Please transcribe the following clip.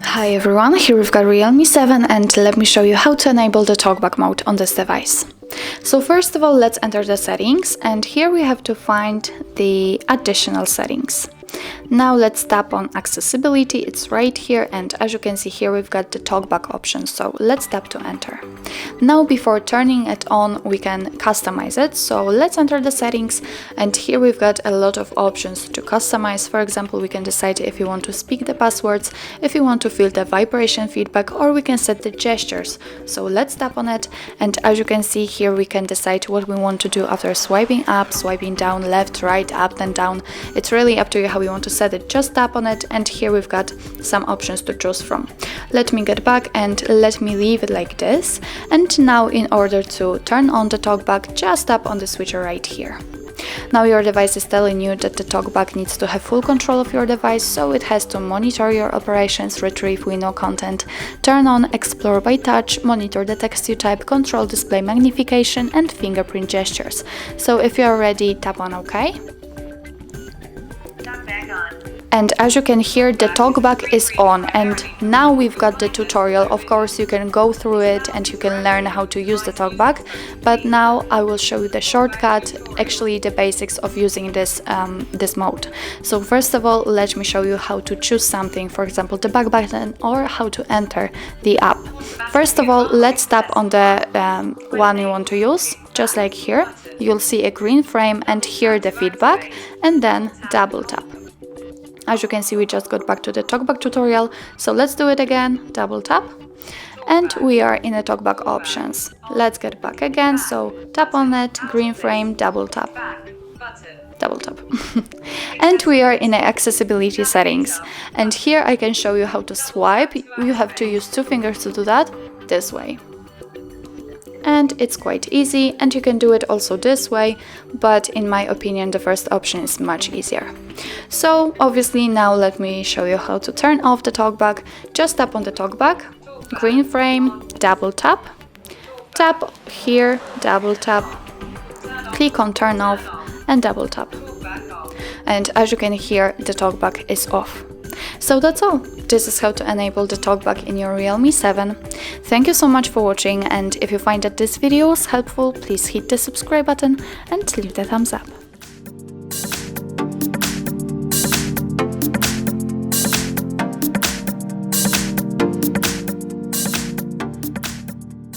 Hi everyone, here we've got Realme 7 and let me show you how to enable the TalkBack mode on this device. So first of all, let's enter the settings and here we have to find the additional settings. Now let's tap on accessibility, it's right here, and as you can see here we've got the TalkBack option, so let's tap to enter. Now before turning it on we can customize it, so let's enter the settings and here we've got a lot of options to customize. For example, we can decide if you want to speak the passwords, if you want to feel the vibration feedback, or we can set the gestures. So let's tap on it and as you can see here we can decide what we want to do after swiping up, swiping down, left, right, up, then down. It's really up to you how you want to set it. Just tap on it and here we've got some options to choose from. Let me get back and let me leave it like this. And now in order to turn on the TalkBack, just tap on the switcher right here. Now your device is telling you that the TalkBack needs to have full control of your device, so it has to monitor your operations, retrieve we know content, turn on explore by touch, monitor the text you type, control display magnification and fingerprint gestures. So if you are ready, tap on OK. And as you can hear, the TalkBack is on and now we've got the tutorial. Of course you can go through it and you can learn how to use the TalkBack, but now I will show you the shortcut, actually the basics of using this mode. So first of all, let me show you how to choose something, for example the back button, or how to enter the app. First of all, let's tap on the one you want to use, just like here. You'll see a green frame and hear the feedback and then double tap. As you can see, we just got back to the TalkBack tutorial, so let's do it again, double tap, and we are in the TalkBack options. Let's get back again, so tap on it, green frame, double tap, and we are in the accessibility settings, and here I can show you how to swipe. You have to use two fingers to do that, this way. And it's quite easy, and you can do it also this way, but in my opinion the first option is much easier. So obviously now let me show you how to turn off the TalkBack. Just tap on the TalkBack, green frame, double tap, tap here, double tap, click on turn off and double tap. And as you can hear, the TalkBack is off. So that's all. This is how to enable the TalkBack in your Realme 7. Thank you so much for watching, and if you find that this video was helpful, please hit the subscribe button and leave the thumbs up.